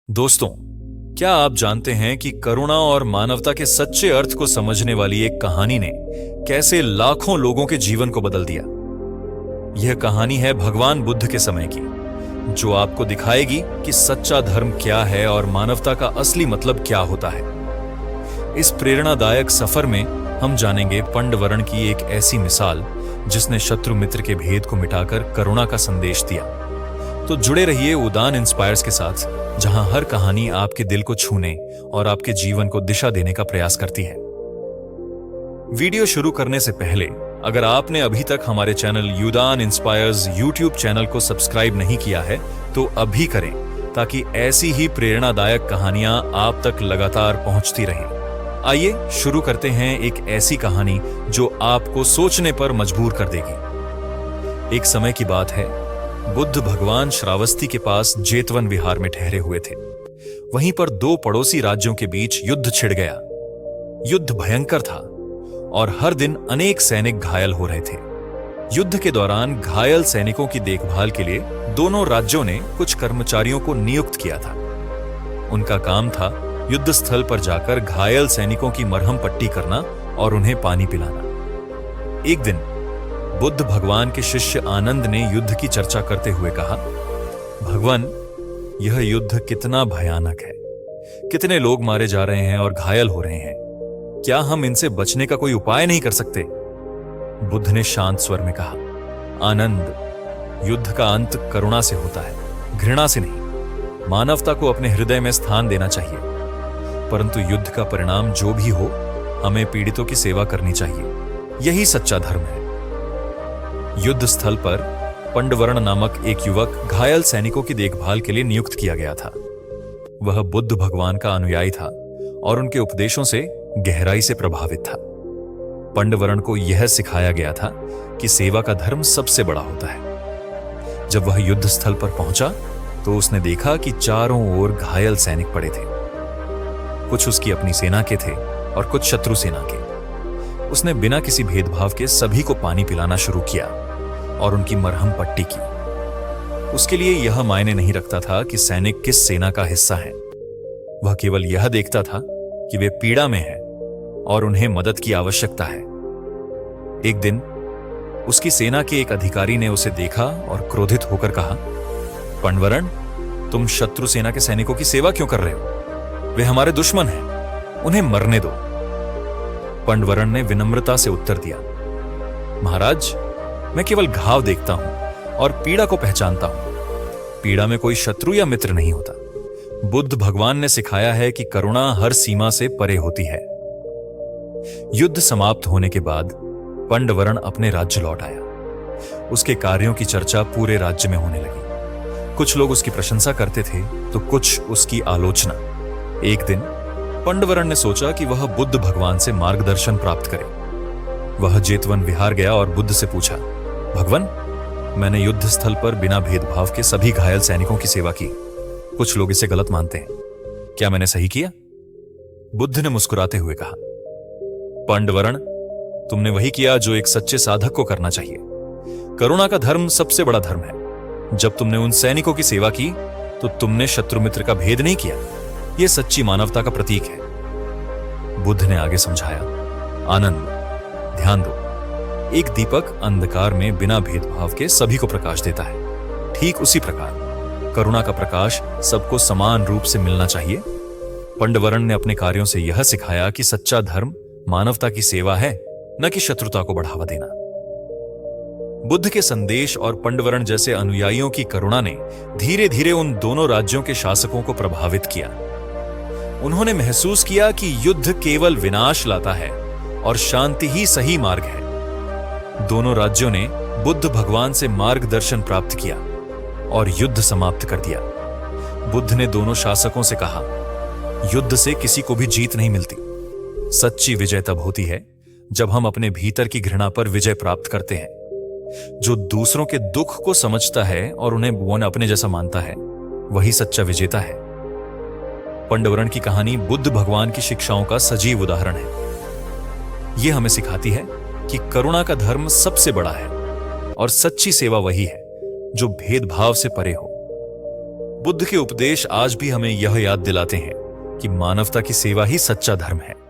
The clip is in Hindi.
दोस्तों, क्या आप जानते हैं कि करुणा और मानवता के सच्चे अर्थ को समझने वाली एक कहानी ने कैसे लाखों लोगों के जीवन को बदल दिया। यह कहानी है भगवान बुद्ध के समय की, जो आपको दिखाएगी कि सच्चा धर्म क्या है और मानवता का असली मतलब क्या होता है। इस प्रेरणादायक सफर में हम जानेंगे पंडवरण की एक ऐसी मिसाल जिसने शत्रु मित्र के भेद को मिटाकर करुणा का संदेश दिया। तो जुड़े रहिए उदान इंस्पायर्स के साथ, जहां हर कहानी आपके दिल को छूने और आपके जीवन को दिशा देने का प्रयास करती है। वीडियो शुरू करने से पहले अगर आपने अभी तक हमारे चैनल उदान इंस्पायर्स यूट्यूब चैनल को सब्सक्राइब नहीं किया है तो अभी करें, ताकि ऐसी ही प्रेरणादायक कहानियां आप तक लगातार पहुंचती रहें। आइए शुरू करते हैं एक ऐसी कहानी जो आपको सोचने पर मजबूर कर देगी। एक समय की बात है, बुद्ध भगवान श्रावस्ती के पास जेतवन विहार में ठहरे हुए थे। वहीं पर दो पड़ोसी राज्यों के बीच युद्ध छिड़ गया। युद्ध भयंकर था और हर दिन अनेक सैनिक घायल हो रहे थे। युद्ध के दौरान घायल सैनिकों की देखभाल के लिए दोनों राज्यों ने कुछ कर्मचारियों को नियुक्त किया था। उनका काम था युद्ध स्थल पर जाकर घायल सैनिकों की मरहम पट्टी करना और उन्हें पानी पिलाना। एक दिन बुद्ध भगवान के शिष्य आनंद ने युद्ध की चर्चा करते हुए कहा, भगवान, यह युद्ध कितना भयानक है। कितने लोग मारे जा रहे हैं और घायल हो रहे हैं। क्या हम इनसे बचने का कोई उपाय नहीं कर सकते? बुद्ध ने शांत स्वर में कहा, आनंद, युद्ध का अंत करुणा से होता है, घृणा से नहीं। मानवता को अपने हृदय में स्थान देना चाहिए। परंतु युद्ध का परिणाम जो भी हो, हमें पीड़ितों की सेवा करनी चाहिए। यही सच्चा धर्म है। युद्ध स्थल पर पंडवरण नामक एक युवक घायल सैनिकों की देखभाल के लिए नियुक्त किया गया था। वह बुद्ध भगवान का अनुयायी था और उनके उपदेशों से गहराई से प्रभावित था। पंडवरण को यह सिखाया गया था कि सेवा का धर्म सबसे बड़ा होता है। जब वह युद्ध स्थल पर पहुंचा तो उसने देखा कि चारों ओर घायल सैनिक पड़े थे। कुछ उसकी अपनी सेना के थे और कुछ शत्रु सेना के। उसने बिना किसी भेदभाव के सभी को पानी पिलाना शुरू किया और उनकी मरहम पट्टी की। उसके लिए यह मायने नहीं रखता था कि सैनिक किस सेना का हिस्सा है। वह केवल यह देखता था कि वे पीड़ा में हैं और उन्हें मदद की आवश्यकता है। एक दिन उसकी सेना के एक अधिकारी ने उसे देखा और क्रोधित होकर कहा, पंडवरण, तुम शत्रु सेना के सैनिकों की सेवा क्यों कर रहे हो? वे हमारे दुश्मन हैं, उन्हें मरने दो। पंडवरण ने विनम्रता से उत्तर दिया, महाराज, मैं केवल घाव देखता हूं और पीड़ा को पहचानता हूं। पीड़ा में कोई शत्रु या मित्र नहीं होता। बुद्ध भगवान ने सिखाया है कि करुणा हर सीमा से परे होती है। युद्ध समाप्त होने के बाद पंडवरण अपने राज्य लौट आया। उसके कार्यों की चर्चा पूरे राज्य में होने लगी। कुछ लोग उसकी प्रशंसा करते थे तो कुछ उसकी आलोचना। एक दिन पंडवरण ने सोचा कि वह बुद्ध भगवान से मार्गदर्शन प्राप्त करे। वह जेतवन विहार गया और बुद्ध से पूछा, भगवान, मैंने युद्ध स्थल पर बिना भेदभाव के सभी घायल सैनिकों की सेवा की। कुछ लोग इसे गलत मानते हैं। क्या मैंने सही किया? बुद्ध ने मुस्कुराते हुए कहा, पंडवरण, तुमने वही किया जो एक सच्चे साधक को करना चाहिए। करुणा का धर्म सबसे बड़ा धर्म है। जब तुमने उन सैनिकों की सेवा की तो तुमने शत्रु मित्र का भेद नहीं किया। यह सच्ची मानवता का प्रतीक है। बुद्ध ने आगे समझाया, आनंद, ध्यान दो, एक दीपक अंधकार में बिना भेदभाव के सभी को प्रकाश देता है। ठीक उसी प्रकार करुणा का प्रकाश सबको समान रूप से मिलना चाहिए। पंडवरण ने अपने कार्यों से यह सिखाया कि सच्चा धर्म मानवता की सेवा है, न कि शत्रुता को बढ़ावा देना। बुद्ध के संदेश और पंडवरण जैसे अनुयायियों की करुणा ने धीरे धीरे उन दोनों राज्यों के शासकों को प्रभावित किया। उन्होंने महसूस किया कि युद्ध केवल विनाश लाता है और शांति ही सही मार्ग है। दोनों राज्यों ने बुद्ध भगवान से मार्गदर्शन प्राप्त किया और युद्ध समाप्त कर दिया। बुद्ध ने दोनों शासकों से कहा, युद्ध से किसी को भी जीत नहीं मिलती। सच्ची विजय तब होती है जब हम अपने भीतर की घृणा पर विजय प्राप्त करते हैं। जो दूसरों के दुख को समझता है और उन्हें अपने जैसा मानता है, वही सच्चा विजेता है। पंडवरण की कहानी बुद्ध भगवान की शिक्षाओं का सजीव उदाहरण है। यह हमें सिखाती है कि करुणा का धर्म सबसे बड़ा है और सच्ची सेवा वही है जो भेदभाव से परे हो। बुद्ध के उपदेश आज भी हमें यह याद दिलाते हैं कि मानवता की सेवा ही सच्चा धर्म है।